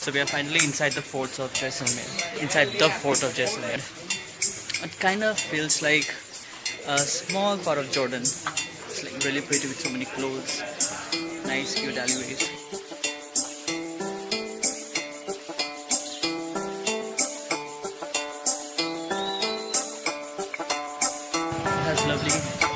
So we are finally inside the forts of Jaisalmer, inside the fort of Jaisalmer. It kind of feels like a small part of Jordan. It's like really pretty with so many clothes, nice cute alleyways. It has lovely